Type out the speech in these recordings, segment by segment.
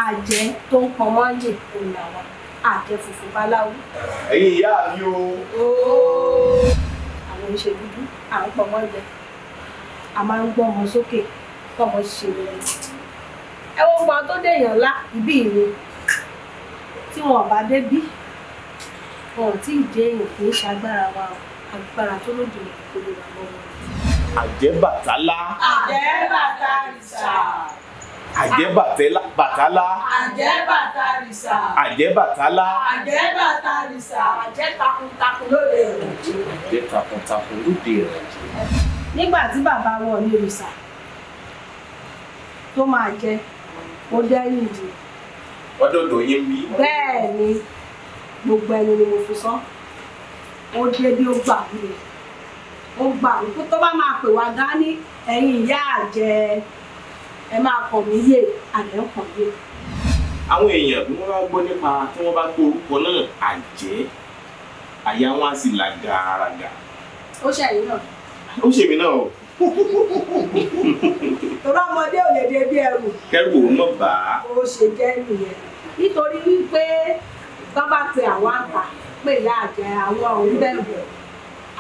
àjẹ́ tó ń pọn mọ́yè òun làwọn àjẹ́ funfun báláwo. ẹ̀yin ìyá mi o. àwọn ìṣe dúdú à ń pọn mọ́yè a máa ń gbọ́ ọmọ sókè tọmọ ṣe rere. ẹ wo ọmọ tó dèèyàn ńlá ìbí ìwé tí wọn bá dé bí wọn ò tí ì jẹ èèyàn kì í ṣagbára wa agbára tó lòdì kò lè wà lọ́wọ́. Àjẹ́bàtálá. Àjẹ́bàtàrìsà. Àjẹ́bàtálá. Àjẹ́bàtàrìsà. Àjẹ́bàtálá. Àjẹ́bàtàrìsà. Àjẹ́ takuntakun lóde ìrìnàjò. Àjẹ́ takuntakun lóde ìrìnàjò. Nígbà tí bàbá wọn ní òrìṣà tó máa jẹ ó dẹ́yìn dì. Ọdọọdọ yín bí. Bẹ́ẹ̀ ni gbogbo ẹni ni mo fi sọ ó dé bí ó gbà wúlò ó gbà wípé tó bá máa pè wá gán ní ẹ̀yin ìyá àjẹ́ ẹ máa pọ̀ mí yé àlẹ́ ń pọ̀ yé. Àwọn èèyàn bí wọ́n bá gbọ́ nípa tí wọ́n bá gbọ́ orúkọ náà àjẹ́ àyà wọn á sì là gàràgà. Ó ṣẹ̀yìn náà. Ó ṣe mí náà o. Torí ọmọdé ò lè dé bí ẹrù. Kẹ́rù òun mọ̀ bá. Ó ṣe jẹ́ nìyẹn. Nítorí wípé bá bá pe àwọn àgbà pé ìyá àjẹ́ àwọn òun bẹ̀rù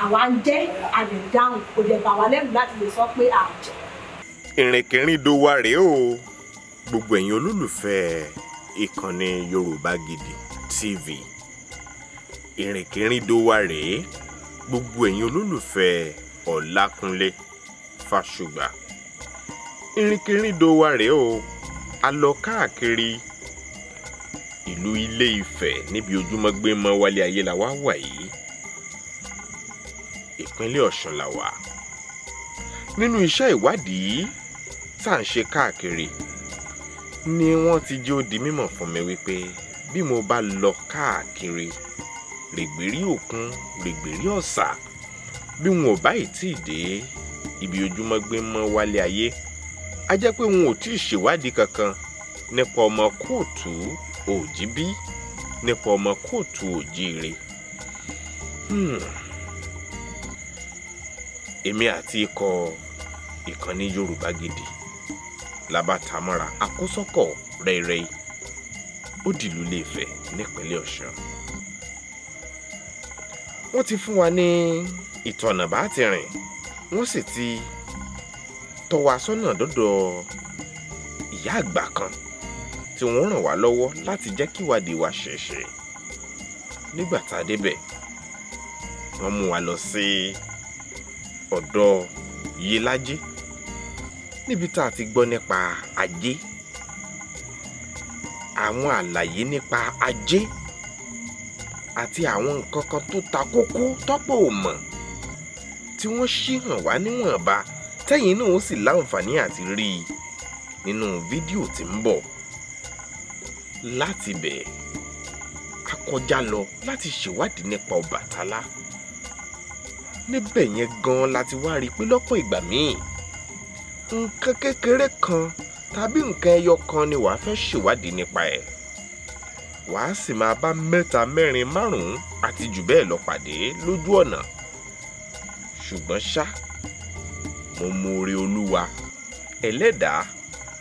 àwa ń jẹ́ àdẹ̀dáhùn kò dẹ̀ bà wá lẹ́rù láti lè sọ pé àjẹ́. Ìrìnkèrindò wa rèé o gbogbo ẹ̀yin olólùfẹ́ ìkànnì Yorùbá Gidi TV. Ìrìnkèrindò wa rèé gbogbo ẹ̀yin olólùfẹ́ Ọlákúnlé Fásùgbà. Ìrìnkèrindò wa rèé o a lọ káàkiri ìlú Ilé-Ifẹ̀ níbi ojúmọ́ gbé mọ́ wálé ayé la wá wà yìí. Ìpínlẹ̀ Ọ̀ṣun la wà. Nínú iṣẹ́ ìwádìí tá à ń ṣe káàkiri ni wọ́n ti jẹ́ ó di mímọ̀ fún mi wípé bí mo bá lọ káàkiri règbèrí òkun règbèrí ọ̀sà bí wọn ò báyìí tí ì dé ibi ojúmọ́ gbé mọ́ wálé ayé a jẹ́ pé wọn ò tí ì ṣèwádìí kankan nípa ọmọ kóòtù òjìbí nípa ọmọ kóòtù òjíire. Èmi àti ikọ̀ ìkànnì Yorùbá Gidi labatamọ́ra àkósọ́kọ̀ rẹ́rẹ́ ó dìlú Ilé-Ifẹ̀ nípínlẹ̀ Ọ̀ṣun. Wọ́n ti fún wa ní ìtọ̀nà bá ti rìn wọ́n sì ti tọ́ wa sọ́nà dọ́dọ̀ ìyá àgbà kan tí wọ́n ràn wá lọ́wọ́ láti jẹ́ kí ìwádìí wa ṣẹ̀ṣẹ̀. Nígbà tá a débẹ̀ wọ́n mú wa lọ sí ọ̀dọ̀ Yélájé níbi tá a ti gbọ́ nípa ajé àwọn àlàyé nípa ajé àti àwọn nǹkan kan tó ta kókó tọ́pọ̀ ò mọ̀ tí wọ́n ṣí hàn wá níwọ̀nba tẹ́yìn náà ó sì láǹfààní àti rí i nínú fídíò tí ń bọ̀. Láti bẹ̀ a kọjá lọ láti ṣèwádìí nípa Ọbàtálá. Níbẹ̀ yẹn gan láti wá rí i pé lọ́pọ̀ ìgbà míì nǹkan kékeré kan tàbí nǹkan ẹyọ kan ni wàá fẹ́ ṣèwádìí nípa ẹ̀ wàá sì máa bá mẹ́ta mẹ́rin márùn-ún àti jù bẹ́ẹ̀ lọ pàdé lójú ọ̀nà. Ṣùgbọ́n ṣá mo mọ oore Olúwa ẹlẹ́dàá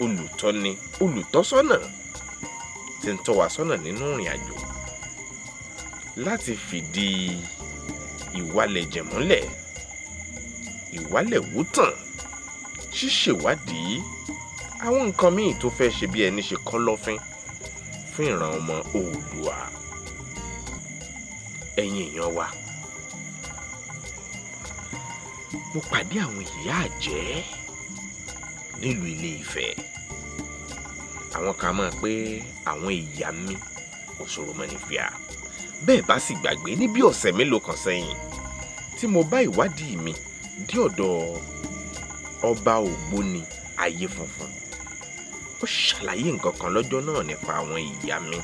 olùtọ́ni olùtọ́sọ́nà tí ń tọ́ wa sọ́nà nínú ìrìn àjò láti fìdí ìwalẹ̀ jẹ̀mọ́lẹ̀ ìwalẹ̀ wútàn ṣíṣèwádìí àwọn nǹkan míì tó fẹ́ ṣe bí ẹni ṣe kọ́lọ́fín fún ìran ọmọ Oòduà. Ẹ̀yin èèyàn wa mo pàdé àwọn ìyá àjẹ́ nílùú Ilé-Ifẹ̀. Àwọn kan mọ̀ pé àwọn ìyá mi òṣòro mọ́ ní fíà. Bẹ́ẹ̀ bá sì gbàgbé ní bí ọ̀sẹ̀ mélòó kan sẹ́yìn tí mo bá ìwádìí mi dé ọ̀dọ̀ ọba Ògbóni Ayé Funfun ó ṣàlàyé nǹkan kan lọ́jọ́ náà nípa àwọn ìyá mi.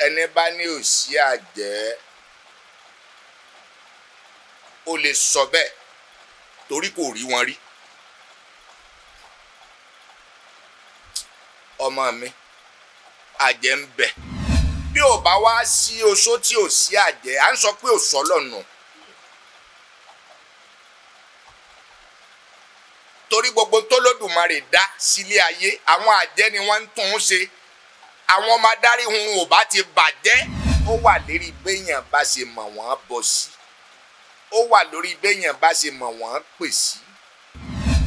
Ẹni bá ní òsì àjẹ́ ó lè sọ bẹ́ẹ̀ torí kò rí wọn rí. Ọmọ mi àjẹ́ ń bẹ bí ò bá wá sí oṣó tí ò sí àjẹ́ à ń sọ pé ò sọ lọ́nà. torí gbogbo tó lódùmarè dá sílé ayé àwọn àjẹ́ ni wọ́n ń tún un ṣe àwọn ọmọ adarí hun ò bá ti bàjẹ́. Ó wà lérí béèyàn bá ṣe mọ̀ wọ́n bọ̀ sí, ó wà lórí béèyàn bá ṣe mọ̀ wọ́n pè sí.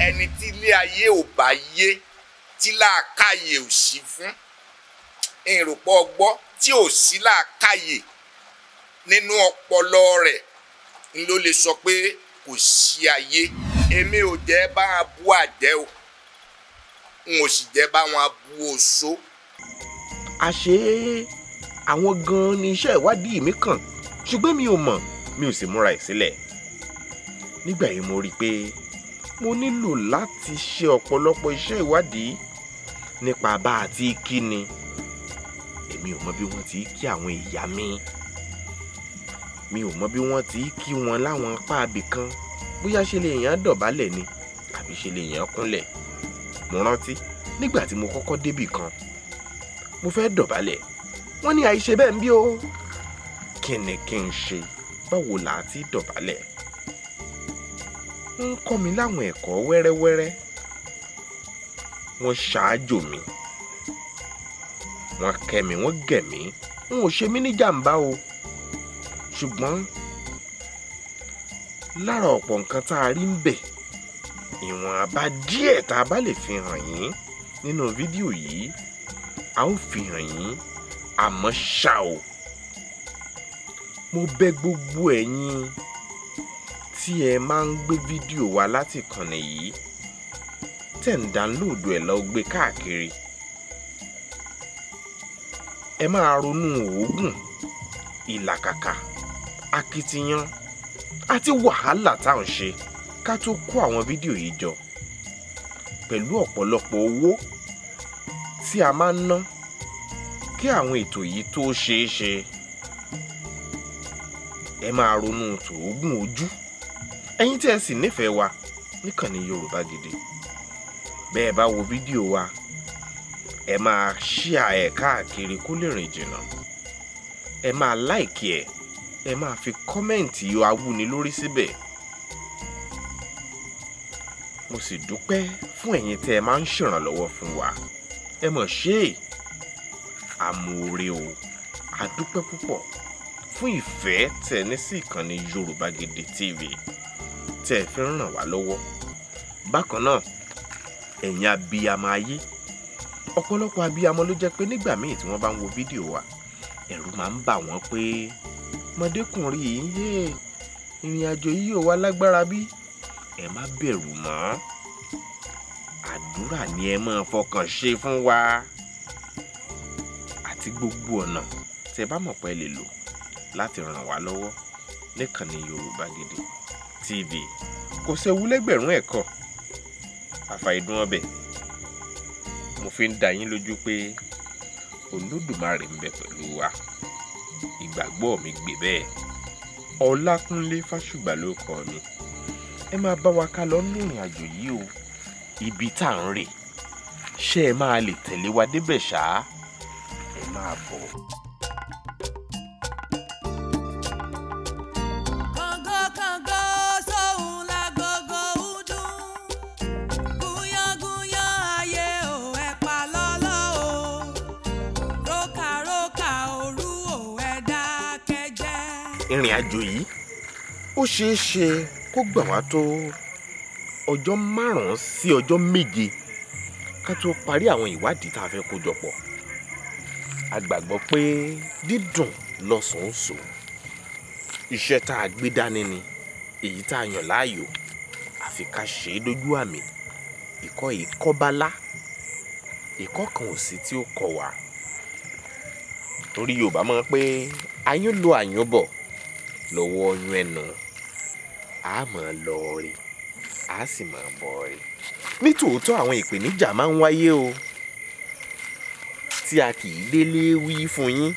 Ẹni tí ilé ayé ò bá yé, tí làákàyè ò sí fún, ìrùpọ̀ ọgbọ́ tí ò sí làákàyè nínú ọpọlọ rẹ̀ ń ló lè sọ pé kò sí ayé. Èmi ò jẹ́ bá wọn bú àjẹ́ o, n ò sì jẹ́ bá wọn bú oṣó. àṣé àwọn gan-an ni iṣẹ́ ìwádìí mi kàn, ṣùgbọ́n mi ò mọ̀, mi ò sì múra ẹ̀ sílẹ̀. Nígbà yìí mo rí i pé mo nílò láti ṣe ọ̀pọ̀lọpọ̀ iṣẹ́ ìwádìí nípa bá a ti kí ni. Èmi ò mọ bí wọ́n ti kí àwọn ìyá mi ò mọ bí wọ́n ti kí wọn láwọn apá abì kan, bóyá ṣe lè yàn dọ̀bálẹ̀ ni àbí ṣe lè yàn kúnlẹ̀. Mo rántí nígbà tí mo kọ́kọ́ débì kan, mo fẹ́ dọ̀bálẹ̀, wọ́n ní àìṣe bẹ́ẹ̀ ń bí o. Kí ni kí n ṣe? Báwo là á ti dọ̀bálẹ̀? Wọ́n ń kọ́ mi láwọn ẹ̀kọ́ wẹ́rẹ́wẹ́rẹ́. Wọ́n ṣáájò mi, wọ́n kẹ́ mi, wọ́n gẹ̀ mí. N ò ṣe mí ní jàǹbá o, ṣùgbọ́n lára ọ̀pọ̀ nǹkan tá a rí ń bẹ̀, ìwọ̀n àbá díẹ̀ tá a bá lè fi hàn yín nínú fídíò yìí, a ó fi hàn yín. Àmọ́ ṣá o, mo bẹ̀ gbogbo ẹ̀yin tí ẹ máa ń gbé fídíò wa láti ìkànnì yìí, tẹ̀ ń dánlóòdù ẹ̀ lọ gbé káàkiri. Ẹ máa ronú òógùn, ìlàkàkà, akitiyan àti wàhálà tá à ń ṣe ká tó kó àwọn fídíò yìí jọ, pẹ̀lú ọ̀pọ̀lọpọ̀ owó tí a máa ń ná kí àwọn ètò yìí tó ṣeé ṣe. Ẹ máa ronú tòógùn ojú, ẹ̀yin tí ẹ sì nífẹ̀ẹ́ wa níkànnì Yorùbá Gidi. Bẹ́ẹ̀ bá wo fídíò wa, ẹ máa share ẹ̀ káàkiri kó lè rìn jìnnà. Ẹ máa like ẹ̀, ẹ máa fi kọ́mẹ̀ǹtì awúni lórí síbẹ̀. Mo sì dúpẹ́ fún ẹ̀yin tẹ́ ẹ máa ń ṣèrànlọ́wọ́ fún wa. Ẹ mọ̀ ṣe é, àmọ̀ọ́rẹ́ o, a dúpẹ́ púpọ̀ fún ìfẹ́ tẹ́ ẹ ní sí ìkànnì Yorùbá Gidi TV, tẹ́ ẹ fi ń ràn wá lọ́wọ́. Bákan náà, ẹ̀yin abiyamọ ayé, ọ̀pọ̀lọpọ̀ abiyamọ ló jẹ́ pé nígbà míì tí wọ́n bá ń wo fídíò wa, ẹ̀rù máa ń bà wọ́n pé mọ̀dékùnrin yìí, ìrìn àjò yìí ò wá lágbára bí. Ẹ má bẹ̀rù mọ́, àdúrà ni ẹ máa fọkàn ṣe fún wa, àti gbogbo ọ̀nà tẹ́ bá mọ̀ pé ẹ lè lò láti ràn wá lọ́wọ́ níkànnì Yorùbá Gidi TV. Kò séwu lẹ́gbẹ̀rún ẹ̀kọ́, àfàìdùn ọbẹ̀. Mo fi ń dá yín lójú pé Olódùmarè ń bẹ pẹ̀lú wa. Ìgbàgbọ́ mi gbé bẹ́ẹ̀. Ọlákúnlé Fásùgbà ló kọ mi. Ẹ máa bá wa ká lọ ní ìrìn àjò yìí o. Ibi tá à ń rè, ṣé ẹ máa lè tẹ̀lé wa débẹ̀ ṣá? Ẹ máa bọ̀. Ìrìn àjò yìí ó ṣeé ṣe kó gbà wá tó ọjọ́ 5 sí ọjọ́ 7 ká tó parí àwọn ìwádìí tá a fẹ́ kó jọ pọ̀. A gbàgbọ́ pé dídùn lọ́sàn-án sò. Iṣẹ́ tá a gbé dání ni èyí tá a yàn láàyò, àfi ká ṣe é dójú àmì. Ìkọ́ ìkọ́bálá, ìkọ́ kan ò sí tí ó kọ wá. Torí Yorùbá mọ̀ pé ayún lo àyún bọ̀ lọ́wọ́ ọyún ẹnu, a máa lọ rí, a sì máa bọ̀ rí. Nítòótọ́ àwọn ìpèníjà máa ń wáyé o, tí a kì í délé wí fún yín.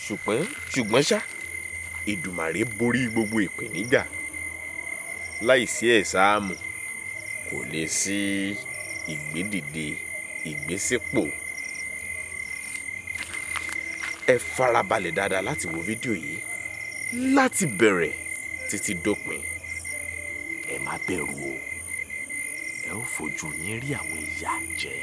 Ṣùgbọ́n ṣá, Èdùmàrè borí gbogbo ìpèníjà. Láìsí ẹ̀sáàmù kò lè sí ìgbédìde, ìgbésípò. Ẹ farabalẹ̀ dáadáa láti wo fídíò yìí láti bẹ̀rẹ̀ títí dópin. Ẹ má bẹ̀rù o, ẹ ó fojú yín rí àwọn ìyà jẹ.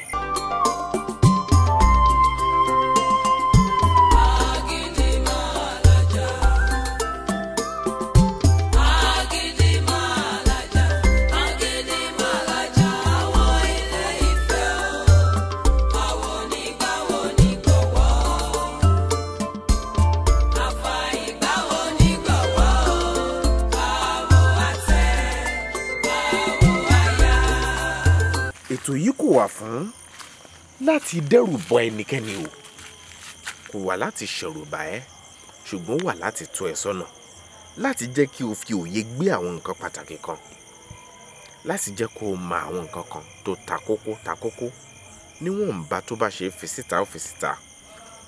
wà fún láti dẹ́rù bọ ẹnikẹ́ni o, kò wà láti ṣẹ̀rù bà ẹ́, ṣùgbọ́n wà láti tọ́ ẹ sọ́nà, láti jẹ́ kí o fi òye gbé àwọn nǹkan pàtàkì kan, láti jẹ́ kó o mọ àwọn nǹkan kan tó ta kókó níwọ̀nba tó bá ṣe fi síta ó fi síta.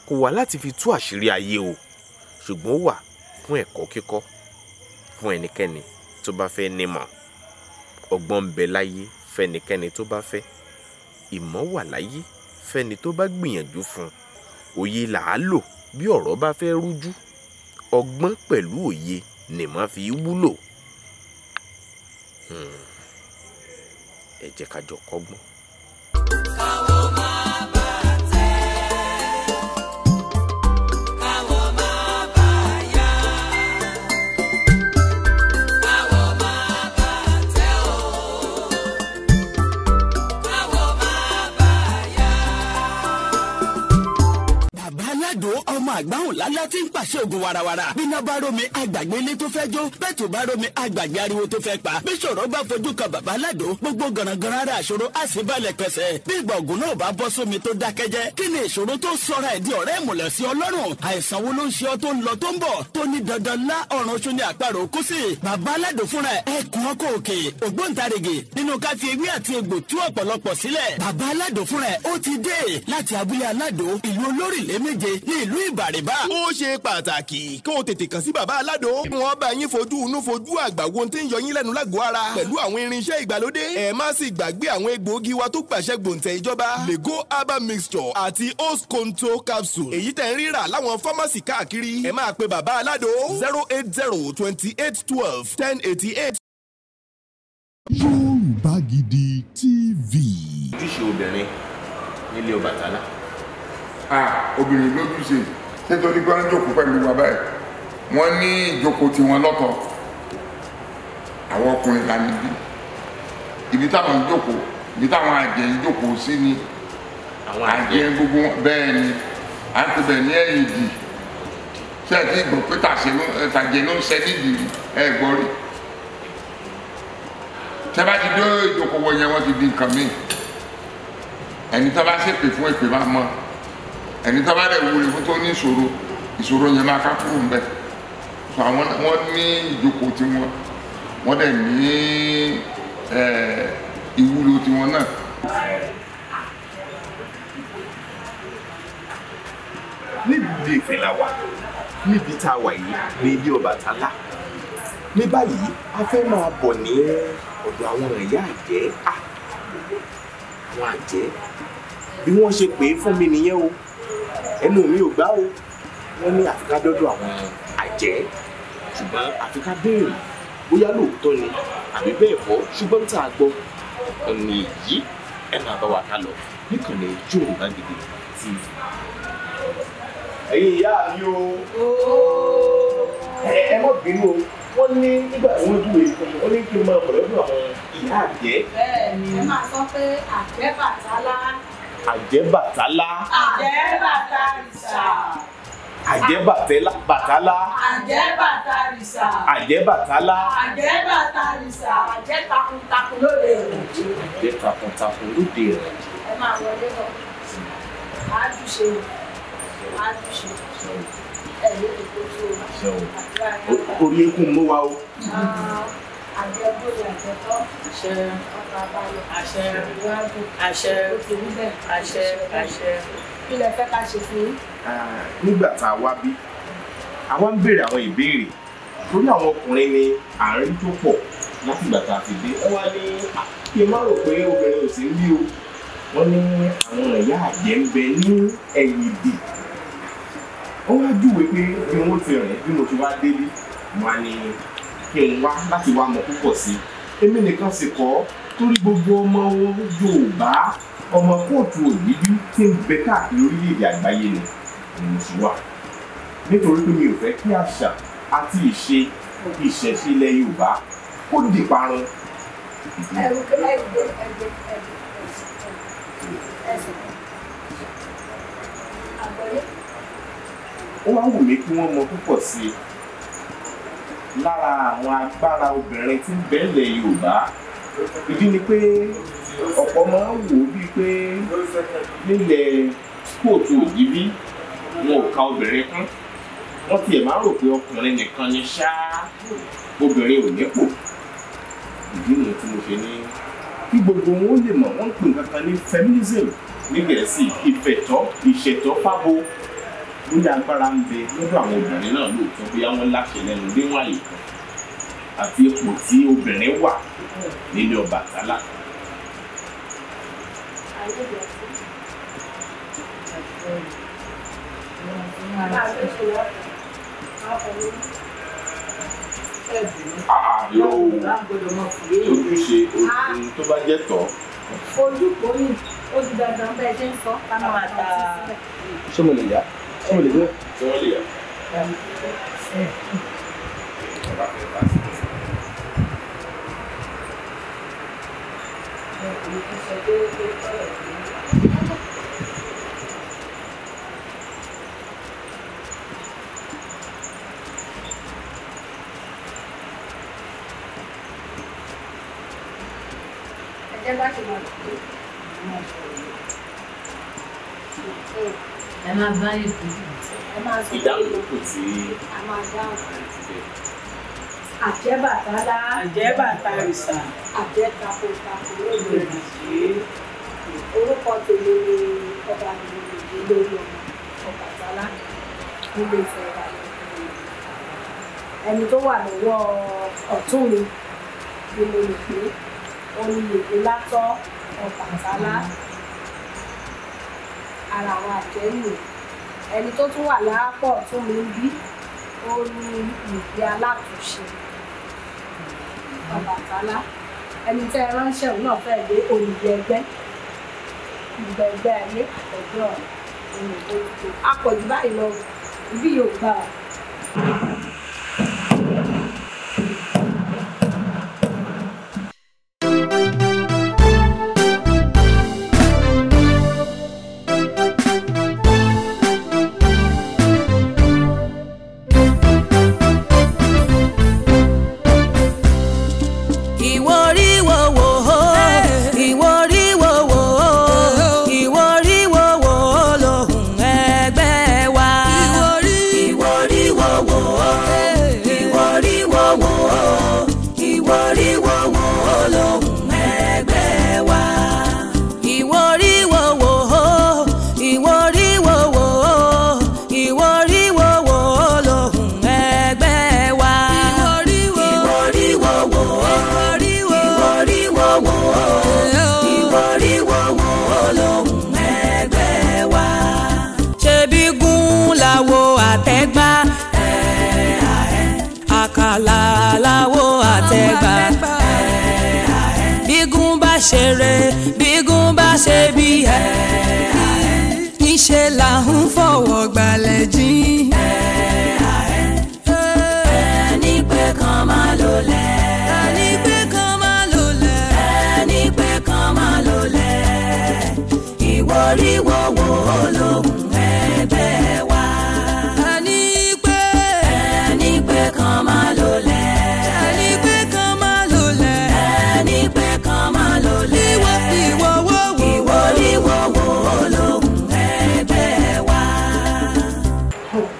Kò wà láti fi tú àṣírí ayé o, ṣùgbọ́n ó wà fún ẹ̀kọ́ kíkọ́ fún ẹnikẹ́ni tó bá fẹ́ nímọ̀. Ọgbọ́n ń bẹ láyé fẹ́nikẹ́ni tó bá fẹ́, ìmọ̀ wà láyé fẹ́ni tó bá gbìyànjú fún. Òye là á lò bí ọ̀rọ̀ bá fẹ́ rújú, ọgbọ́n pẹ̀lú òye nìmọ̀ fi wúlò. Ẹ jẹ́ ká jọ kọ́gbọ́n. Ọmọ àgbáhùn lálá tí ń pàṣẹ ògùn warawara. Bíná bá rómi àgbàgbé ilé tó fẹ́ jó. Bẹ́ẹ̀ tó bá rómi àgbàgbé ariwo tó fẹ́ pa. Bí ṣòro bá fojú kan bàbá aládò, gbogbo gànàgànà ara àṣòro á sì balẹ̀ pẹ̀sẹ̀. Bí ìgbà ògùn náà bá bọ́ sómi tó dákẹ́jẹ́. Kí ni ìṣòro tó sọra ẹ̀ di ọ̀rẹ́ ìmùlẹ̀ sí Ọlọ́run? Àìsàn wo ló ń ṣe ọ tó ń lọ tó ń bọ̀? Tó ní dandan lá ọ̀run oṣù ní àparò kú sí. Bàbá aládò fúnra ẹ̀ kún ọkọ̀ òkè. Ògbóǹtarìgì nínú ká fi ewé àti egbò tú ọ̀pọ̀lọpọ̀ sílẹ̀. Bàbá aládò fúnra ẹ̀ ó ti dé láti abúlé aládò ìlú Olórílé méje ní ìlú Ìbàrìbà. Ó ṣe pàtàkì kó o tètè kàn sí bàbá aládò. Wọ́n bá yín fojú inú fojú àgbà wo tí ń yọ yín lẹ́nu lágọ̀ọ́ ara pẹ̀lú àwọn irinṣẹ́ ìgbàlódé. Ẹ má sì gbàgbé àwọn egbòogi wa tó gbàṣẹ gbòǹtẹ̀ ìjọba. Lego herbal mixture àti Osconto capsule. Èyí tẹ̀ ń rírà láwọn fámásì káàkiri. Ẹ máa pe bàbá aládò 08028121088. Yoruba Gidi TV. Ojúṣe obìnrin nílé Ọbàtálá. Obìnrin lójúṣe nítorí pé wọ́n jókòó pẹ̀lú wa báyìí wọ́n ní ìjókòó tiwọn lọ́tọ̀, àwọn ọkùnrin là níbí, ibi táwọn jókòó, ibi táwọn àjẹ́ ń jókòó sí ni àjẹ́ gbogbo bẹ́ẹ̀ ni à ń tibẹ̀ ní ẹ̀yìn ìdì. Ṣé ẹ ti gbọ́ pé tàjẹ́ ló ń ṣe nídìí ẹ gbọ́ rí? Tẹ́ bá ti dé ìjókòó wọ yẹn wọ́n ti di nǹkan míì. Ẹni tó bá ṣépè fún èpè máa mọ̀, ẹni tó bá dẹ̀ wúre fún tó ní ìṣòro yẹn máa ká kúrò ń bẹ̀. So àwọn wọ́n ní ìjókòó tiwọn, wọ́n dẹ̀ ní ìwúlò tiwọn náà. Níbi Ile-Ife la wà, níbi tá a wà yìí ní ilé Ọbàtálá. Ní báyìí a fẹ́ máa bọ̀ ní ọ̀dọ̀ àwọn ìyá àjẹ́. Àwọn àjẹ́ bí wọ́n ṣe pè é fún mi nìyẹn o, ẹnu mi ò gbà o. Wọ́n ní àfi ká dọ́dọ̀ àwọn àjẹ́, ṣùgbọ́n àfi ká béèrè bóyá lóòótọ́ ni àbí bẹ́ẹ̀ kọ́. Ṣùgbọ́n tá a gbọ́ ọ̀nì yìí ẹ máa bá wa ká lọ níkànnì Yoruba Gidi TV. Ẹ̀yin ìyá mi o, ẹ má bínú o. Wọ́n ní nígbà tí wọ́n dúró ìfún mi, wọ́n ní kí n máa bọ̀ lọ́dọ̀ àwọn ìyá àjẹ́. Bẹ́ẹ̀ni, ẹ máa sọ pé àjẹ́ Bàtálá. Àjẹ́ Bàtálá. Àjẹ́ Bàtárìsà. Àjẹ́ Bàtálá. Àjẹ́ Bàtárìsà. Àjẹ́ Bàtálá. Àjẹ́ Bàtárìsà. Àjẹ́ takuntakun lóde ìrìnàjò. Àjẹ́ takuntakun lóde ìrìnàjò. Ẹ máa wọlé lọ. Àjùṣe. Ẹ lè tó tó. Orí eékún mú wa o. Àjẹ́ bóyá àjẹ́tọ́. Àṣẹ. Ọkọ̀ abalẹ̀. Àṣẹ. Ìwádìí. Àṣẹ. Òkèlú bẹ́ẹ̀. Àṣẹ. Kí lẹ fẹ́ ká ṣe fún yín? Nígbà tá a wá bí, àwa ń béèrè àwọn ìbéèrè torí àwọn ọkùnrin ni àárín tó pọ̀ láti ìgbà tá a ti dé. Wọ́n wá ní kí n má rò pé obìnrin ò sí ń bí o. Wọ́n ní àwọn ìyá àjẹ́ ń bẹ ní ẹ̀yìn ìdì. Wọ́n wá júwe pé bí wọ́n ti rìn bí mo ti wá délé, wọ́n á ní kí n wá láti wá mọ̀ púpọ̀ sí i. Èmi nìkan sì kọ́ torí gbogbo ọmọ Yorùbá, ọmọ kóòtù òyìnbí tí ń bẹ káàkiri orílẹ̀-èdè àgbáyé ni mo sì wà. Nítorí pé mi ò fẹ́ kí àṣà àti ìṣẹ̀ṣe ilẹ̀ Yorùbá kó di parun. Ó wá wù mí kí wọ́n mọ púpọ̀ sí i lára àwọn agbára obìnrin tí ń bẹ ilẹ̀ Yorùbá. Ìdí ni pé ọ̀pọ̀ máa ń wò ó bíi pé nílẹ̀ kóòtù òjìbí wọn ò ka obìnrin kún wọ́n tiẹ̀ máa ń rò pé ọkùnrin nìkan ni ṣáá obìnrin ò nípò. ìdí nìyẹn tí mo ṣe ní kí gbogbo wọn ó lè mọ̀ wọ́n ń pè nǹkan kan ní feminism ní Gẹ̀ẹ́sì ìṣẹ̀tọ́ fábo lórí agbára ń bẹ lọ́dọ̀ àwọn obìnrin náà lóòótọ́ bóyá wọ́n láṣẹ lẹ́nu léwọ̀n àyè kan àti ipò tí obìnrin wà nílé Ọbàtálá. Ojúṣe ohun tó bá jẹ́ tọ́. Ojú kò ní ó di dandan bẹ́ẹ̀ ṣe ń sọ ká máa ta sílẹ̀. Ṣé mo lè yá? Ṣé mo lè dé? Ṣé wọ́n lè yá? Ẹ máa bá ètò. Ìdáhùn ló kù tí a máa dáhùn. Àjẹ́bàtálá. Àjẹ́bàtàrìsà. Àjẹ́takotako lóde ìṣe. Orúkọ tèmi ni ọba ìlú lórí ọmọ Ọbàtálá nílé Ifẹ̀ Ìbàdàn. Ẹni tó wà lọ́wọ́ ọ̀tún mi ni mo lè pé Olùyèdè Látọ́ Ọbàtálá ara àwọn àjẹ́yìn. Ẹni tó tún wà lápọ̀ tún mi ń bí ó ní ìgbé alátúnṣe Ọbàtálá. Ẹni tẹ́ ẹ ránṣẹ́ òun náà fẹ́ẹ́ dé olùyẹ ẹgbẹ́ ìgbẹ̀gbẹ́ ayé àtẹ̀jọ́ olùdókòwò apọ̀jù báyìí lọ ibi yóò gbà ọ́. Ṣeré bígún bá ṣe bí níṣẹ́ là ń fọwọ́ gbalẹ̀ jí. Ẹni pé kan máa lò lẹ̀. Ẹni pé kan máa lò lẹ̀. Ẹni pé kan máa lò lẹ̀. Ìwọ́ríwọ́ wo lóhùn ẹgbẹ́ wa. Ẹni pé kan máa lò lẹ̀. Ẹni pé kan máa lò lẹ̀. Ẹni pé kan máa lò lẹ̀.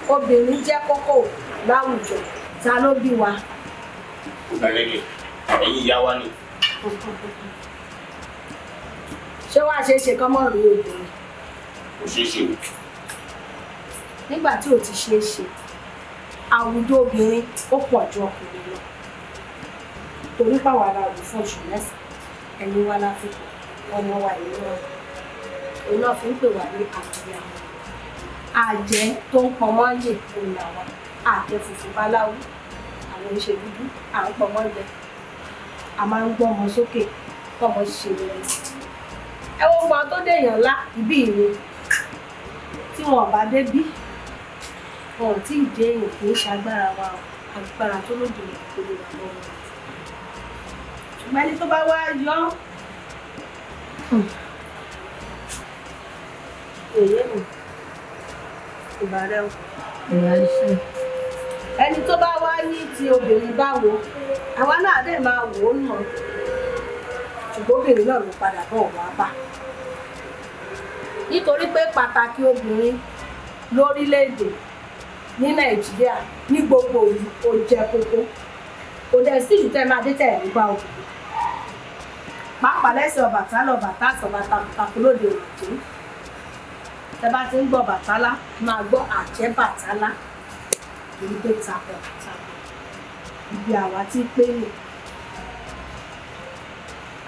Obìnrin jẹ́ kókó láwùjọ ta ló bí wa. obìnrin ni ẹ̀yin ìyá wa ni. Ṣé wàá ṣe é ṣe kán mọ́ rí obìnrin? Kò ṣeé ṣe o. Nígbà tí ò ti ṣeé ṣe àwùjọ obìnrin ó pọ̀ ju ọkùnrin lọ torí pàwọn ará rẹ̀ fún oṣù mẹ́sàn-án ẹni wá láfikún ọmọ wa ìlú náà òun náà fi ń pè wá ní àjẹ́ àjẹ́ tó ń pọnmọ́ yè òun làwọn àjẹ́ funfun báláwo àwọn oṣù dúdú à ń pọnmọ́ jẹ a máa ń gbọ́ ọmọ sókè tọmọ ṣe lórí ẹ wo ọmọ tó dèèyàn ńlá ìbí ìre tí wọn bá dé bí wọn ò tí ì dé èèyàn kì í ṣagbára wa agbára tó lòdì ìpele wà lọ́wọ́ ṣùgbọ́n ẹni tó bá wá yọ èyí nù ìbàrẹ̀ o ẹni tó bá wá ní ti obìnrin báwo àwa náà dẹ̀ máa wò ó nù ṣùgbọ́n obìnrin náà ló padà bọ̀ wá bá nítorí pé pàtàkì obìnrin lórílẹ̀‐èdè ní Nàìjíríà ní gbogbo ìlú ó jẹ́ kókó kò dẹ̀ sí ìlú tẹ́ máa dé tẹ̀ nígbà obìnrin pàápàá lẹ́sìn Ọbàtálá àsọ̀bà takuntakun lóde òkè tẹ́ bá ti ń gbọ́ Ọbàtálá máa gbọ́ àjẹ́ Bàtálá èyí tó tapọ̀ ibi àwa tí pé nì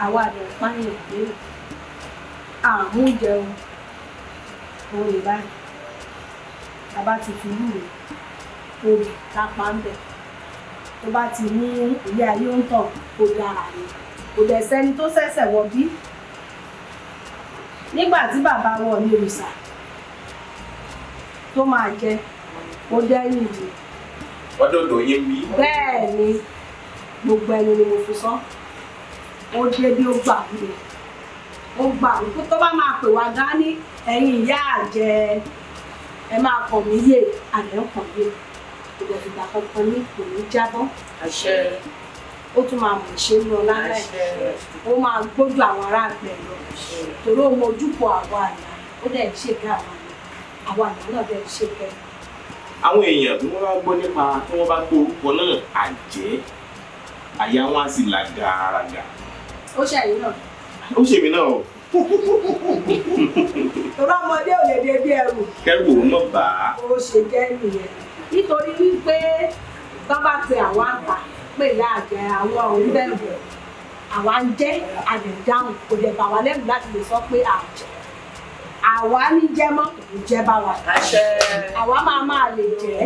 àwa àdẹ̀ páyìn pé àmújẹun òun lè báyìí tàbá ti fi lúre olè kápá ń bẹ̀ tó bá ti ní ilé ayé ń tọ̀ kó dára ni kò dẹ̀ sẹ́ni tó ṣẹ̀ṣẹ̀ wọ bí nígbà tí bàbá wọ ní òrìṣà tó máa jẹ ó dẹ́yìn ìdí ọdọọdọ yẹn bí. bẹ́ẹ̀ ni gbogbo ẹni ni mo fi sọ ó dé bí ó gbà wúlò ó gbà wúlò tó bá máa pè wá gán ní ẹ̀yin ìyá àjẹ ẹ máa kàn mí yé àlẹ́ ń kàn yé kò dẹ̀ fìgbà kankan ní kò ní jábọ́ ó tún máa mọ̀ ṣe ń lọ lálẹ́ ó máa gbójú àwọn ará àgbẹ̀ lọ torí ó mọ ojúpọ̀ àwọn àná ó dẹ̀ ṣèké àwọn àná náà dẹ̀ ṣèké. àwọn èèyàn bí wọ́n bá gbọ́ nípa tí wọ́n bá tó orúkọ náà àjẹ́ àyà wọn á sì là gàràgà. ó ṣẹ̀yìn náà. ó ṣèmi náà o. torí ọmọdé ò lè dé bí ẹrù. kẹrù òun náà bá a. ó ṣe jẹ́ nìyẹn nítorí wípé tó bá pe àwọn àgbà pé ìyá àjẹ àwọn òun bẹ̀rù àwa ń jẹ́ àdẹ̀dáhùn kò dẹ̀ bà wá lẹ́rù láti lè sọ pé àjẹ àwa ní jẹ́ mọ́ kò ní jẹ́ bá wa àwa máa lè jẹ́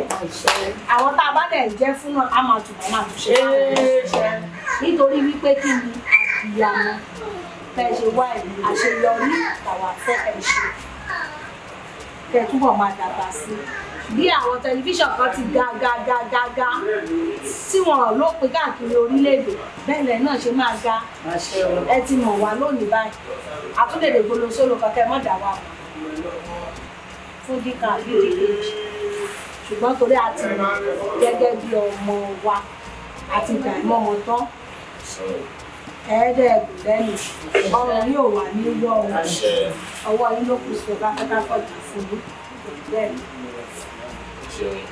àwọn tá a bá dẹ̀ jẹ́ fún náà á máa tún ṣe nítorí wípé kí ni àbíyamọ fẹ́ ṣe wá ẹ̀ àṣeyọrí àwa fẹ́ ẹ̀ ṣe kẹ́ túbọ̀ máa dàgbà sí bí àwọn tẹlifíṣàn kan ti ga tí wọn lópin káàkiri orílẹ̀-èdè bẹ́ẹ̀ lẹ̀ náà ṣe máa ga ẹ ti mọ̀ wá lónìí báyìí àtúndèdè gbolosolo kankan mọ̀dà wa fún díkà bíi kejì ṣùgbọ́n torí a ti mọ̀ gẹ́gẹ́ bí ọmọ wa àti ìgbà ìmọ̀mọ̀ tán ẹ̀ẹ́dẹ́gbẹ̀rún lẹ́nu ọ̀rọ̀ yóò wà ní yọ̀ ọwọ́ yín ló kù sí ọba fẹ́ká fọ̀jà fún yín bẹ́ẹ̀ ni.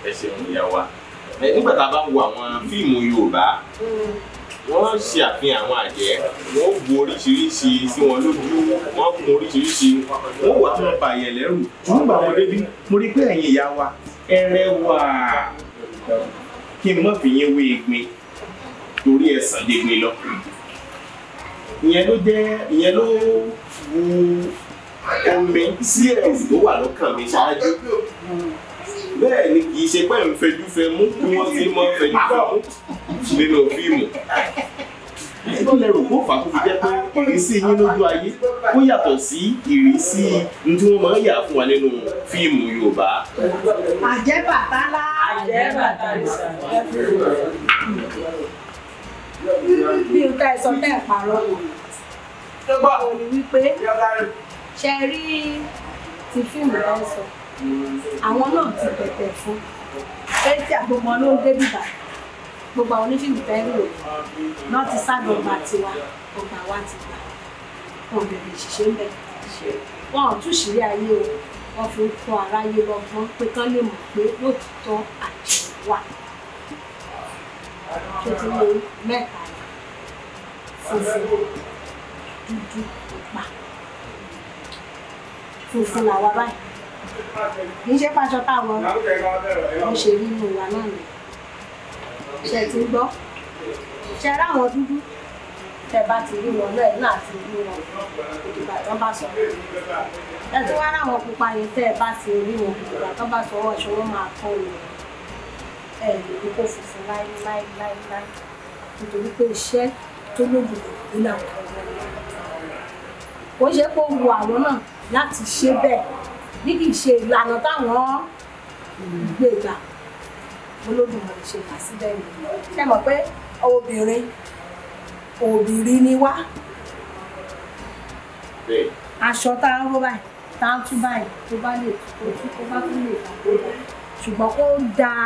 ẹ ṣeun ìyá wa nígbà tá a bá ń wo àwọn fíìmù Yorùbá wọ́n ṣe àfihàn àwọn àjẹ́ wọ́n bu oríṣiríṣi sí wọn lójú wọ́n kun oríṣiríṣi wọ́n wà á ba àyẹ̀ lẹ́rù nígbà wọn débi mo rí pé ẹ̀yin ìyá wa ẹ rẹwà kí n má fi yín wé egbin torí ẹ sàn dégbin lọ ìyẹn ló wu omi sí ẹ̀rù tó wà lọ́kàn mi ṣáájú bẹ́ẹ̀ ni kì í ṣe pé ń fẹjú fẹ mú bí wọ́n ti mọ́ fẹjú fẹ mú nínú fíìmù tó lẹ́rù kó fà á kó fi jẹ́ pé ìrísí yín lójú ayé ó yàtọ̀ sí ìrísí ní tí wọ́n máa ń yà fún wa nínú fíìmù Yorùbá. àjẹ́ Bàtálá. bí o tẹ́ ẹ sọ tẹ́ ẹ parọ́ o ní wípé ṣe rí ti fíìmù ẹ sọ àwọn náà ti bẹ̀bẹ̀ fún pé tí àgbọ̀gbọ̀n ló ń dé bíbà gbogbo àwọn onífíìmù fẹ́ lò náà ti ságọ̀ ọgbà tiwa ọgbà wa ti gbà wọn bẹ̀rẹ̀ ṣiṣẹ́ ń bẹ̀ wọn ò tún ṣírí ayé o wọn fi ń kọ́ aráyé lọ́gbọ́n pé kán lè mọ̀ pé lóòótọ́ àjẹ́ wà tó ti lè mẹ́ta funfun dúdú pupa funfun làwa báyìí kì í ṣe pàṣọ táwọn wọn ṣe rí inú wa náà nì ṣe ti gbọ́ ṣe ráwọn dúdú tẹ́ bá ti rí wọn náà náà ti rí wọn ìgbà tó bá sọ ẹ tí wọn ráwọn pupa yẹn tẹ́ bá ti rí wọn ìgbà tó bá sọ wọn ṣe wọn máa kọ́ wọn ẹ lè ní kó funfun láíláí nítorí pé iṣẹ́ tó lóògùn nínú àwọn ọmọ kò ṣe pé ó wu àwọn náà láti ṣe bẹ́ẹ̀ bí kì í ṣe ìlànà táwọn gbé gbà Olódùmarè ṣe kà síbẹ̀ nìyí ṣe mọ̀ pé obìnrin ni wá aṣọ tá a ń ró báyìí tá a ń tú báyìí tó bá lè tó bá tún lè kà tó bá ṣùgbọ́n ó dáa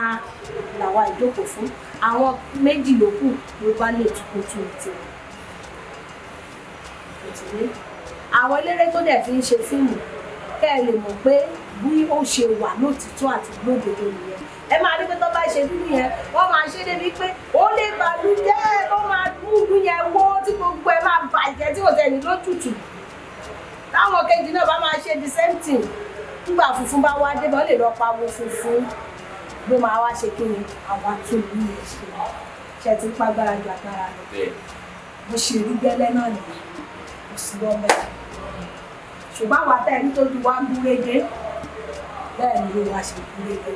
làwa ìjókòó fún àwọn méjì lókù ló bá lè tún tiwọn ti ní àwọn eléré tó dẹ̀ fi ń ṣe fíìmù kẹ́ ẹ lè mọ̀ pé bí ó ṣe wà lótìtọ́ àti lódodo nìyẹn ẹ máa rí pé tó bá ṣe dúdú yẹn wọ́n máa ṣe débi pé ó lè bàlújẹ́ ó máa dúdú yẹn wó tí gbogbo ẹ máa bàjẹ́ tí kò tẹ̀ ní lójútù táwọn kejì náà bá máa ṣe the same thing nígbà funfun bá wá dé bọ́ lè lọ pawó funfun ló máa wá ṣe kí ni àwa tún ní ṣe ti ń pàgbára ju agbára lọ bó ṣe rí gẹ́lẹ́ náà nìyẹn kò sí lọ́mọ ẹ̀ ṣùgbọ́n àwa tẹ́ ẹni tó ju wá ń gúrégé bẹ́ẹ̀ ni ló wá ṣe gúrégé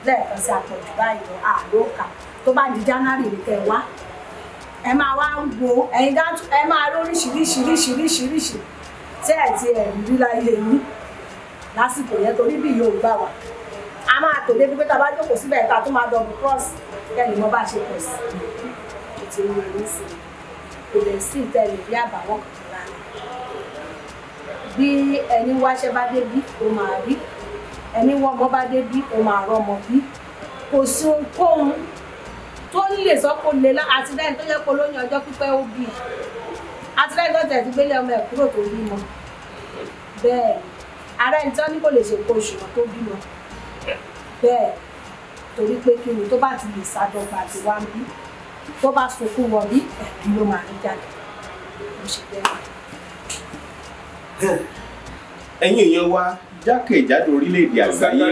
lẹ́ẹ̀kan sí àpọ̀jù báyìí lọ àlóòkà tó bá di January ní kẹ́ wá ẹ máa wá ń wo ẹ̀yin dáńtú ẹ máa lóríṣiríṣiríṣiríṣiríṣi tí ẹ̀ ti ẹ̀ rí láyé yín lásìkò yẹn torí bí Yorùbá wa a máa tò débi pé tá a bá jókòó síbẹ̀ ká tó máa double cross kẹ́ni wọ́n bá ṣe pọ̀ sí i ètò ìròyìn sí i kò lè sí ìtẹ̀lé bí àbàwọ́n kankan rárá bí ẹni wáṣẹ́ bá dé bí ó máa rí ẹni wọ́mọ bá dé bí ó máa rọ́mọ bí kò sí ohunkóhun tó lè sọ kó lè lá àtìlẹ́yìn tó yẹ kó lóyún ọjọ́ pípẹ́ ó bí àtìlẹ́yìn tó tẹ̀ ti gbélé ọmọ ẹ̀ kúrò tó bímọ bẹ́ẹ̀ ara ẹni tí wọ́n ní kò lè ṣe kó oṣù tó bímọ bẹ́ẹ̀ torí pé kí ni tó bá ti lè ṣàdọ̀gba àti wá ń bí tó bá sunkún wọ bí ẹ̀bí ló máa ń jáde ló ṣe bẹ́ẹ̀. ẹ̀yin èèyàn wa jákèjádò orílẹ̀-èdè àgbáyé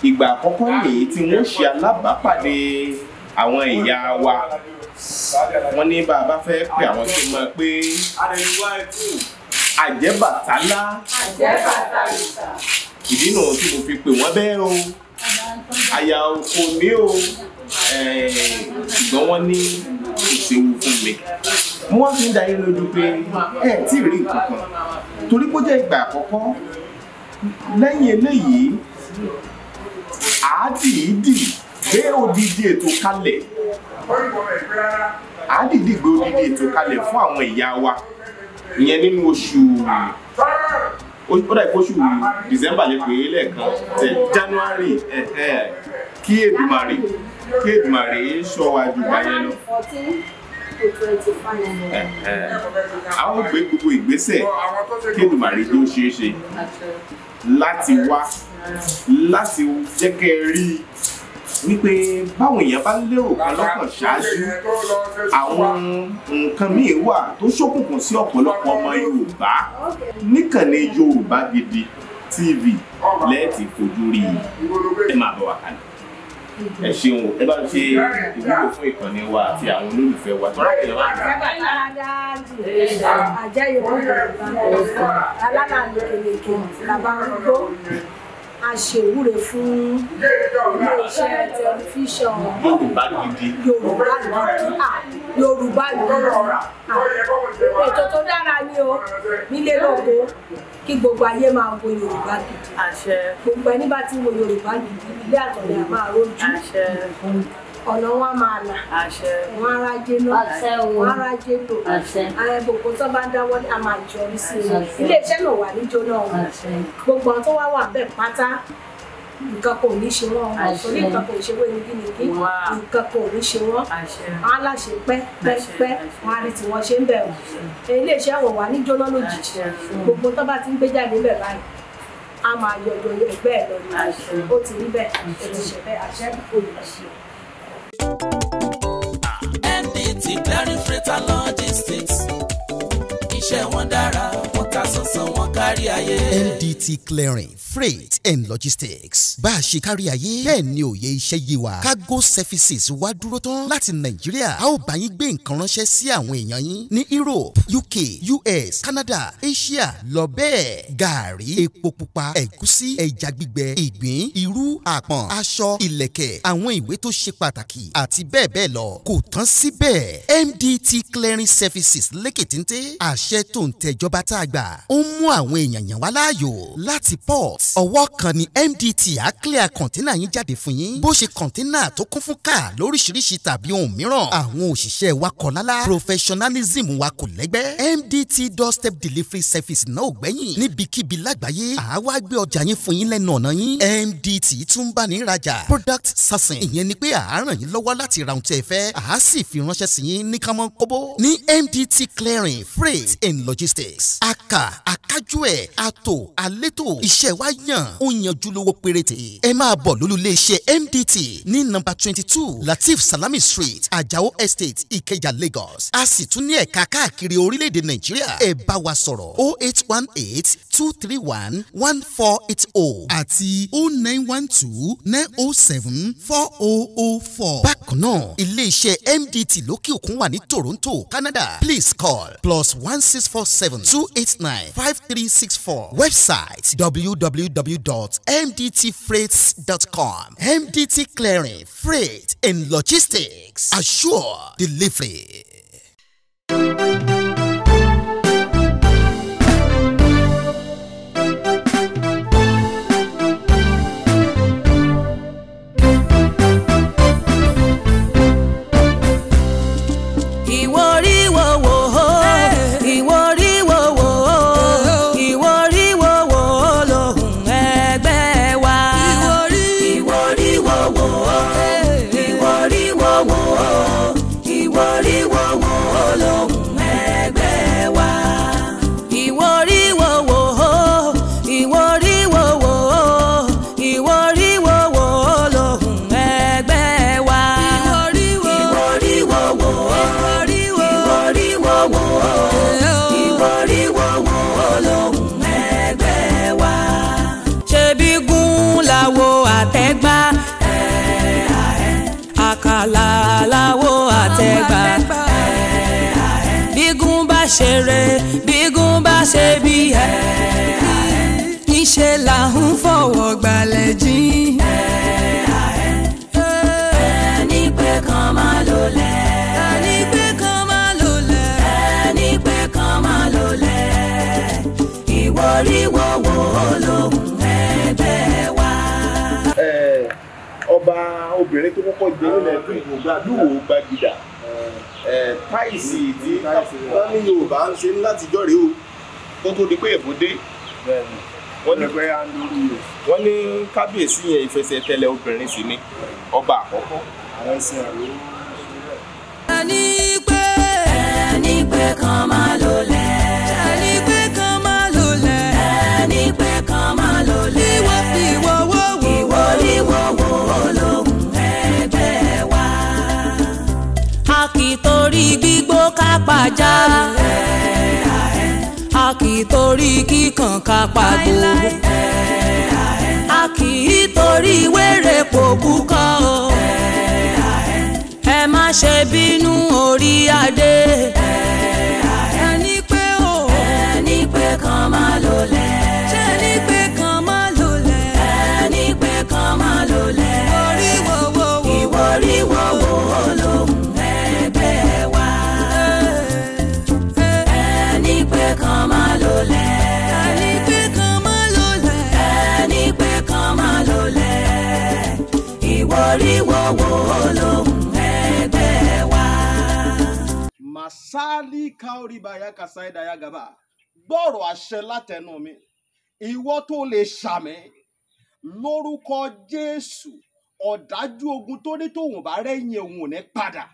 ìgbà àkọ́kọ́ nìyí tí wọ́n ṣe alábàápàdé àwọn ìyá wa wọ́n ní bá a bá fẹ́ pè àwọn tó máa pé àjẹ́bàtálá ìdí nù tí mo fi pè wọ́n bẹ́ẹ̀ o àyà oko mi o ṣùgbọ́n wọ́n ní ìṣèwù fún mi wọ́n fi ń da yín lójú pé ẹ tí ì rí nǹkan kan torí kó jẹ́ ìgbà àkọ́kọ́ lẹ́yìn eléyìí àádìídì gbé odidi ètò kalẹ̀ àádìídì gbé odidi ètò kalẹ̀ fún àwọn ìyá wa ìyẹn nínú oṣù ó dà ìkóṣù December lè pè é lẹ́ẹ̀kan tẹ January kí Èdùmàrè ṣọ́ wa jù báyẹn lọ. Àwọn gbé gbogbo ìgbésẹ̀ kí Èdùmàrè tó ṣeé ṣe láti wá láti jẹ́ kẹ́ ẹ rí wípé báwọn èèyàn bá lérò kan lọ́kàn ṣáájú àwọn nǹkan míì wà tó ṣókùnkùn sí ọ̀pọ̀lọpọ̀ ọmọ Yorùbá níkànnì Yorùbá Gidi TV lẹ́ẹ̀tì fojú rí ẹ máa bọ̀ wá kalẹ̀ ẹ ṣeun ẹ bá ń ṣe ìwúlò fún ìkànnì wa àti àwọn olólùfẹ́ wa tó rẹ̀ wá. àjẹ́ Yorùbá alálàlẹ́kẹ̀lẹ́kẹ̀ làbá arúgbó a ṣe ìwúre fún iléeṣẹ́ tẹlifíṣàn Yorùbá Gidi Yorùbá Gidi ètò tó dára ni o nílé lóko kí gbogbo ayé máa wo Yorùbá Gidi gbogbo ẹni bá ti wo Yorùbá Gidi ilé àtọ̀lẹ́ à máa rójú ọ̀nà wọn máa là wọn arájé náà wọn arájé lò àwọn gbogbo tó bá dáwọ́ a máa jọrí sí i iléeṣẹ́ náà wà níjó náà gbogbo àwọn tó wà bẹ́ẹ̀ pátá nǹkan kò ní ṣe wọ́n torí nǹkan kò ṣe wọ́n nìkí nǹkan kò ní ṣe wọ́n wọn aláṣẹ pẹ́pẹ́ wọn á rí tí wọ́n ṣe ń bẹ̀rù iléeṣẹ́ wọn wà níjó náà lójijì gbogbo tó bá ti ń gbé jáde bẹ̀ báyìí a máa yọjọ ẹgbẹ́ ẹ̀ lọ ní ó ti rí bẹ́ẹ̀ ó ti ṣe bẹ́ẹ̀ àṣẹ olùṣe. NDT Clearing Freight and Logistics iṣẹ́ wọn dára wọ́n ká sánsan wọn kárí ayé. NDT Clearing Freight and Logistics bá a ṣe kárí ayé bẹ́ẹ̀ ni òye iṣẹ́ yé wa cargo services wá dúró tán láti Nàìjíríà a ó bá yín gbé nǹkan ránṣẹ́ sí àwọn èèyàn yín ní Europe UK US Canada Asia lọ bẹ́ẹ̀ gàárì epo pupa ẹ̀gúsí ẹja gbígbẹ ìgbín irú àpọ̀n aṣọ ìlẹ̀kẹ̀ àwọn ìwé tó ṣe pàtàkì àti bẹ́ẹ̀ bẹ́ẹ̀ lọ kò tán síbẹ̀ MDT Clearing Services lékè téńté àṣẹ tó ń tẹjọba tá a gbà ó mú àwọn èèyàn yàn wá láàyò láti port ọwọ́ kan ni MDT á clear kọ̀ńténà yín jáde fún yín bó ṣe kọ̀ńténà tó kún fún káà lóríṣiríṣi tàbí ohun mìíràn àwọn òṣìṣẹ́ wa kọ̀ lálá professionalism wa kò lẹ́gbẹ́ MDT doorstep delivery service náà ò gbẹ́yìn níbikíbi lágbàáyé àwa gbé ọjà yín fún yín lẹ́nu ọ̀nà yín MDT tún bá ní rajà product sourcing ìyẹn ni pé à ràn yín lọ́wọ́ láti ra ohun tí ẹ fẹ́ à sì fi ránṣẹ́ sí yín ní kánmọ́ kóbó ní MDT clearing freight and logistics akájú ẹ̀ àtò àlétò iṣẹ́ wa yàn ó yanjú lówó péréte ẹ máa bọ̀ lólulẹ̀ iṣẹ́ MDT ní nọ́mbà 22 Latif Salami Street Ajao Estate Ikeja Lagos a sì tún ní ẹ̀ka káàkiri orílẹ̀-èdè Nàìjíríà ẹ bá wa sọ̀rọ̀ 0818-231-1480 àti 0912-907-4004. bákan náà ilé-iṣẹ́ MDT lókè òkun wà ní Toronto Canada please call +1647-289-5364 website www.mdtfreights.com. MDT Clearing Freight and Logistics assure delivery. ṣeré bígún bá ṣe bí níṣẹ́ là ń fọwọ́ gbalẹ̀ jí. ẹni pé kan máa lò lẹ̀. ẹni pé kan máa lò lẹ̀. ẹni pé kan máa lò lẹ̀. ìwọ́ríwọ́wọ́ olóhùn ẹgbẹ́ wa. ọba obìnrin tó kọ́kọ́ jẹ́ nílẹ̀ lúwo gbàgìdà táìsì tí wọ́n ní Yorùbá ń ṣe láti jọ́rìí o tó tó di pé èbó dé wọ́n ní kábíyèsí yẹn ìfẹsẹ̀tẹ̀lẹ̀ obìnrin sì ni ọba àkọ́kọ́. ẹni pé kan máa lò lẹ̀. ẹni pé kan máa lò lẹ̀. ẹni pé kan máa lò lẹ̀. ìwọ́ríwọ́wọ́ olóhùn ẹgbẹ́ wa. a kì í torí gbígbó ká pàjá. a kì í torí kíkàn ká pàgbó. a kì í torí wéré pòkú kọ́ o. ẹ má ṣe bínú orí adé. ẹni pé o. ẹni pé kan máa lò lẹ̀. ẹni pé kan máa lò lẹ̀. ẹni pé kan máa lò lẹ̀. ìwọ́ríwọ́wọ́ olóhùn ẹgbẹ́ wa. ẹni pé kan máa lò lẹ̀. ẹni pé kan máa lò lẹ̀. ẹni pé kan máa lò lẹ̀. ìwọ́ríwọ́wọ́ olóhùn ẹgbẹ́ wa. Masali kaoriba ya kasaida ya gaba. Gbọ́rọ̀ àṣẹ látẹnu mi. Ìwọ tó lè ṣàmì lórúkọ Jésù. Ọ̀dájú ogun tó ní tòun bá rẹ́yìn òun ò ní padà.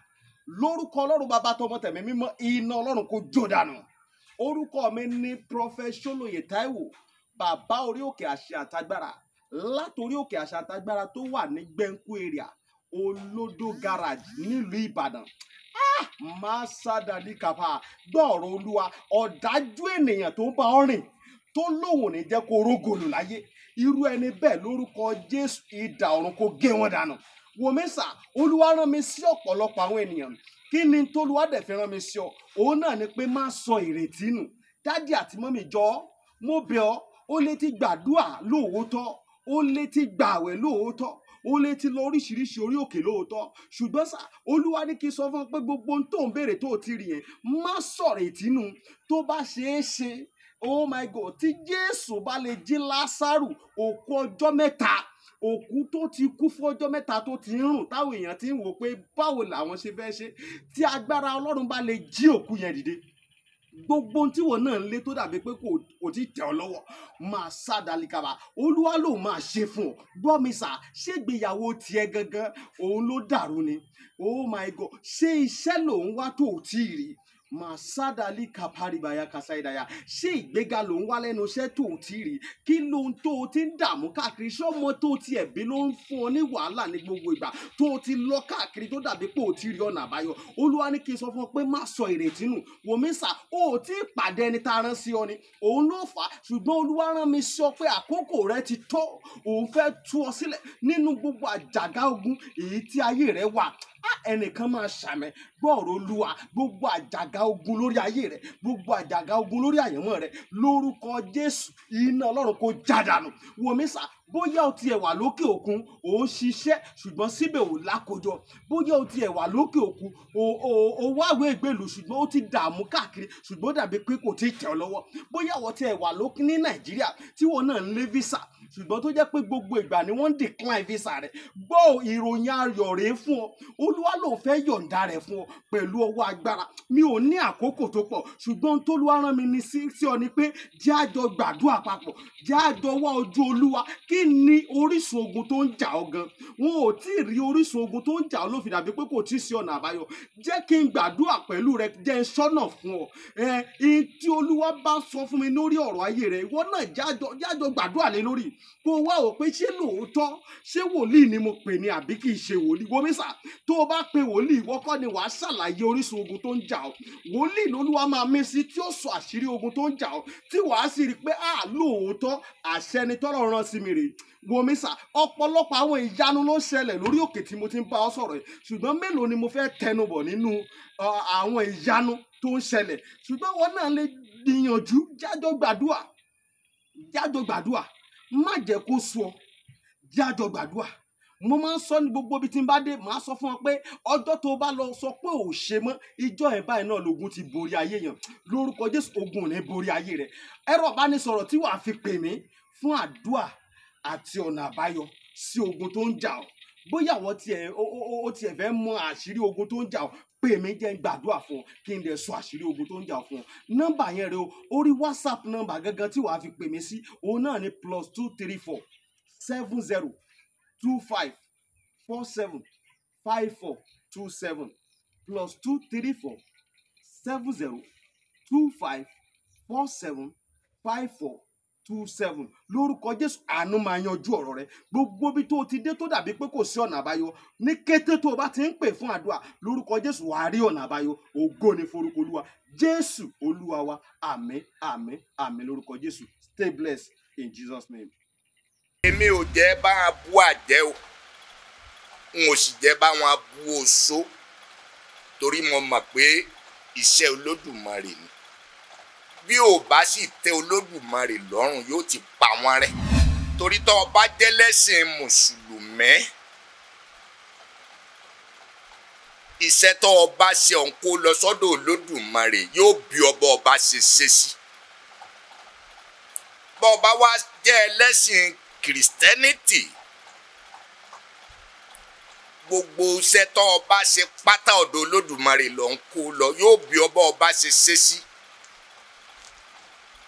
Lórúkọ Ọlọ́run bàbá tọmọ tẹ̀mí mímọ́ iná Ọlọ́run kó jó dànù. Orúkọ mi ní Prophet Ṣólóyè Táíwò, bàbá orí òkè àṣẹ àtagbára. Látorí òkè àṣẹ àtagbára tó wà ní Gbẹ́ńkú area, Olódó garage nílùú Ìbàdàn. Máṣádáli kàfà gbọ́ọ̀rọ̀ Olúwa ọ̀dájú ènìyàn tó ń bá ọ rìn tó lóun ò ní jẹ́ kó rógòlù láyé. Irú ẹni bẹ́ẹ̀ lórúkọ Jésù idà ọ̀run kó gé wọn dànù. Wòmísà Olúwa rán mi sí ọ̀pọ̀lọpọ̀ àwọn ènìyàn. Kí ni t'Olúwa dẹ̀ fi rán mi sí ọ? Òun náà ni pé má sọ ìrètí nù. Dádì àti mọ́mì jọ̀ọ́, mo bẹ̀ ọ́, ó lè ti gbàdúrà lóòótọ́, ó lè ti gbààwẹ̀ lóòótọ́, ó lè ti lọ oríṣiríṣi orí òkè lóòótọ́, ṣùgbọ́n sá Olúwa ní kí n sọ fún ọ pé gbogbo ohun tó ń béèrè tó ti rí yẹn má sọ̀rọ̀ ìtínú. Tó bá ṣeé ṣe oh my God, tí Jésù bá lè jí Lásárù òkú ọjọ́ mẹ́ta, òkú tó ti kú fún ọjọ́ mẹ́ta tó ti ń rùn táwọn èèyàn ti ń wò pé báwo làwọn ṣe fẹ́ ṣe, tí agbára Ọlọ́run bá lè jí òkú yẹn dìde, gbogbo ohun tí wọn náà ń lé tó dàbí pé kò tí tẹ̀ ọ́ lọ́wọ́ máa sá dalikaba, Olúwa ló máa ṣe fún ọ. Gbọ́ mi sà, ṣé ìgbéyàwó tiẹ̀ gangan òun ló dàrú ni? Oh my God, ṣé iṣẹ́ lòun wá tó ò tí ì rí? Màsádàlì kàpárìbàyà kàsáìdàyà, ṣé ìgbéga ló ń wá lẹ́nu iṣẹ́ tó ti rí? Kí ló ń tó o ti ń dààmú káàkiri? Ṣé ọmọ tó ti ẹ̀bí ló ń fún ọ ní wàhálà ní gbogbo ìgbà tó o ti lọ káàkiri tó dàbí pé o ti rí ọ̀nà àbáyọ? Olúwa ní kí n sọ fún ọ pé má sọ ìrètí nù. Wòmísà, o ò tí ì pàdé ẹni tá a rán sí ọ ni, òun ló fà á, ṣùgbọ́n Olúwa rán mi sọ pé àkókò rẹ ti tó, òun fẹ́ tú ọ sílẹ̀ nínú gbogbo àjàgà ogun èyí tí ayé rẹ wà. Ẹnìkan máa ṣàmẹ gbọ́ọ̀rọ̀ Olúwa, gbogbo àjàgà ogun lórí ayé rẹ, gbogbo àjàgà ogun lórí àyànmọ́ rẹ, lórúkọ Jésù iná Ọlọ́run kó jádànù. Wòmísà, bóyá o tiẹ̀ wà lókè òkun ò ń ṣiṣẹ́ ṣùgbọ́n síbẹ̀ ò lákojọ, bóyá o tiẹ̀ wà lókè òkun ò wáwé ìgbèlú ṣùgbọ́n ó ti dààmú káàkiri ṣùgbọ́n dàbí pé kò tí ì tẹ̀ ọ́ lọ́wọ́, bóyá o tiẹ̀ wà lókè ní Nàìjíríà tí wọn náà ń lé visa ṣùgbọ́n tó jẹ́ pé gbogbo ìgbà ni wọ́n ń decline visa rẹ̀, gbọ́ ìròyìn ayọ̀ rèé fún ọ. Olúwa ló fẹ́ yọ̀ǹda rẹ̀ fún ọ pẹ̀lú ọwọ́ agbára. Mi ò ní àkókò tó pọ̀ ṣùgbọ́n tó Olúwa rán mi ní sí ọ ni pé jẹ́ a jọ gbàdúrà papọ̀, jẹ́ a jọ wá ojú Olúwa. Kí ni orísun ogun tó ń jà ọ́ gan? Wọn ò tí ì rí orísun ogun tó ń jà ọ́ ló fi dàbí pé kò tí ì sí ọ̀nà àbáyọ. Jẹ́ kí n gbàdúrà pẹ̀lú rẹ, jẹ́ n ṣọ́nà fún ọ. Tí Olúwa bá sọ fún mi lórí ọ̀rọ̀ ayé rẹ, ìwọ náà jájọ gbàdúrà lé lórí. Kó wá ò pé ṣé lóòótọ́ ṣé wòlíì ni mo pè ní àbí kì í ṣe wòlíì? Wòmísà, tó o bá pe wòlíì, ìwọ kọ́ ni wàá ṣàlàyé orísun ogun tó ń jà ọ́. Wòlíì lolúwa máa mí sí tí ó sọ àṣírí ogun tó ń jà ọ́, tí wàá sì rí i pé lóòótọ́ àṣẹ ni tọ́lọ́run rán sí mi rèé. Wòmísà, ọ̀pọ̀lọpọ̀ àwọn ìyanu ló ń ṣẹlẹ̀ lórí òkè tí mo ti ń bá ọ sọ̀rọ̀ yìí, ṣùgbọ́n mélòó ni mo fẹ́ tẹnubọ̀ nínú àwọn ìyanu tó ń ṣẹlẹ̀? Ṣùgbọ́n wọn náà lè gbìyànjú, jájọ gbàdúrà, má jẹ́ kó sú ọ, jájọ gbàdúrà. Mo máa ń sọ ní gbogbo ibi tí n bá dé, màá sọ fún ọ pé ọjọ́ tó bá lọ sọ pé ò ṣe mọ́, ìjọ ẹ̀ báyìí náà lógun ti borí ayé yẹn. Lórúkọ Jésù ogun ò ní borí ayé rẹ. Ẹ̀rọ ìbánisọ̀rọ̀ tí wàá fi pè mí fún àdúrà àti ọ̀nà àbáyọ sí ogun tó ń jà ọ́. Bóyá àwọn tiẹ̀ fẹ́ mọ àṣírí ogun tó ń jà ọ́, pè mí jẹ́ n gbàdúrà fún ọ kí n dẹ̀ sọ àṣírí ogun tó ń jà fún ọ. Nọ́mbà yẹn rẹ o, orí WhatsApp nọ́mbà gangan tí wàá fi pè mí sí, òun náà ni +234 70 25 47 54 27 +234 70 25 47 54 27. Lórúkọ Jésù àánú máa yanjú ọ̀rọ̀ rẹ. Gbogbo bí tó o ti dé tó dàbí pé kò sí ọ̀nà àbáyọ, ní kété tó o bá ti ń pè fún àdúrà, lórúkọ Jésù wàá rí ọ̀nà àbáyọ. Ògo ni forúkọ Olúwa. Jésù Olúwa wa. Àmín, àmín, àmín lórúkọ Jésù. Stay blessed in Jesus' name. Èmi ò jẹ́ bá wọn bú àjẹ́ o, n ò sì jẹ́ bá wọn bú oṣó, torí mo mọ̀ pé iṣẹ́ Olódùmarè ni. Bí ò bá sì tẹ́ Olódùmarè lọ́rùn yóò ti pa wọ́n rẹ́. Torí tó o bá jẹ́ lẹ́sìn Mùsùlùmí, iṣẹ́ tó o bá ṣe ọ̀hún kó lọ sọ́dọ̀ Olódùmarè yóò bí ọ bọ́ ọ bá ṣe ṣe sí. Bọ́ ọ bá wá jẹ́ ẹlẹ́sìn Kìrìsìtẹ́nìtì, gbogbo iṣẹ́ tó o bá ṣe pátá ọ̀dọ̀ Olódùmarè lọ ń kó lọ yóò bí ọ bọ́ ọ bá ṣe ṣe sí.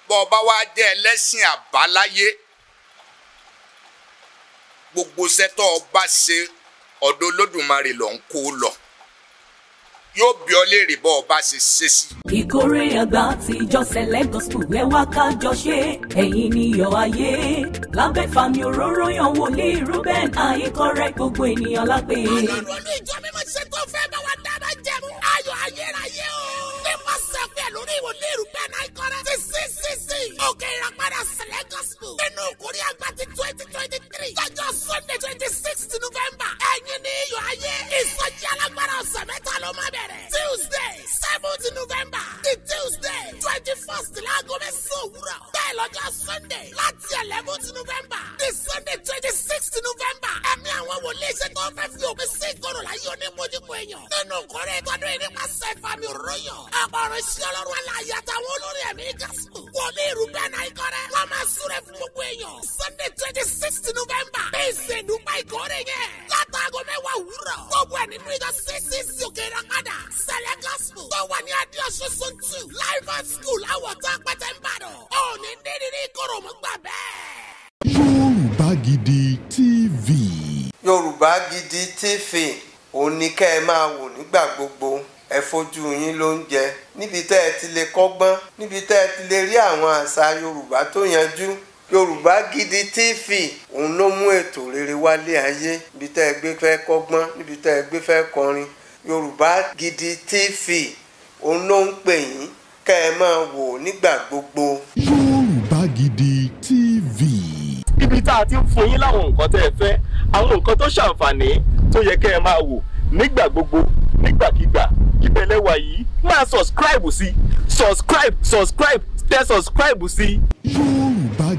Bọ́ ọ bá wá jẹ́ ẹlẹ́sìn àbáláyé, gbogbo iṣẹ́ tó o bá ṣe ọ̀dọ̀ Olódùmarè lọ ń kó lọ yóò bí ọ léèrè bọ́ ọ bá ṣe ṣe sí. Ìkórè àgbà ti ìjọ Select Gospel ẹ wá ká jọ ṣe, ẹ̀yin ni iyọ̀ ayé, lábẹ́ fàmì òróró yan wòlíì Reuben Àìkọ́rẹ́ gbogbo ènìyàn lápè. Ọlọ́run olú ìjọ mímọ́ ṣe tó fẹ́ bá wa dábàá jẹ̀mú ayọ̀ ayérayé o. Nípasẹ̀ pé lórí wòlíì Reuben Àìkọ́rẹ́ ti CCC òkè ìràpadà Select Gospel nínú ìkórè àgbà ti 2023 lọ́jọ́ Sunday 26 November. Ẹ̀yin ni iyọ̀ ayé, ìsọjí alágbára ọ̀sẹ̀ mẹ́ta ló máa bẹ̀rẹ̀. Tuesday 7th November di Tuesday 21st láago mẹ́sàn-án òwúrọ̀. Bẹ́ẹ̀ lọ́jọ́ Sunday láti 11th November di Sunday 26th November. Ẹ̀mí àwọn wòlíì ṣe tó fẹ́ fi òpin sí ìkorò láyé onímọ̀jìpọ̀ èèyàn. Nínú ìkórè ìtọ́jú yìí nípasẹ̀ ìfàmì òróyàn. Àpọ̀rọ̀ iṣẹ́ Ọlọ́run aláàyè àtàwọn olórí ẹ̀mí gospel. wọlé ìrú bẹ́ẹ̀ náà ìkọ́rẹ́. wọ́n máa súre fún gbogbo èèyàn. Sunday 26 November. bí ìsèdúpá ìkórè yẹn. látàgọ́ mẹ́wàá òwúrọ̀. gbogbo ẹ̀ nínú ìjọ CCC òkè ìràpadà. sẹ̀lẹ̀ gospel. tó wà ní Adéọ̀ṣun Zone 2. Life at School Àwọ̀tán Apẹ̀tẹ̀ Ìbàdàn. òní dídí kóró mú gbà bẹ́ẹ̀. Yoruba Gidi TV. Yoruba Gidi TV òun ni kẹ́ ẹ máa wò nígbà gbogbo. Ẹ fojú yín ló ń jẹ níbi tẹ́ ẹ ti lè kọ́gbọ́n, níbi tẹ́ ẹ ti lè rí àwọn àṣà Yorùbá tó yanjú. Yoruba Gidi TV òun ló mú ètò rere wálé ayé, níbi tẹ́ ẹ gbé fẹ́ kọ́gbọ́n, níbi tẹ́ ẹ gbé fẹ́ kọrin. Yoruba Gidi TV òun ló ń pè yín kẹ́ ẹ máa wò nígbà gbogbo. Yoruba Gidi TV. Ibi tá a ti ń fún yín láwọn nǹkan tẹ́ ẹ fẹ́, àwọn nǹkan tó ṣàǹfààní tó yẹ kẹ́ ẹ máa wò nígbà gbogbo, nígbàkigbà. Ìbẹ̀lẹ̀ wà yìí máa subscribe sí, subscribe tẹ subscribe sí. Yoruba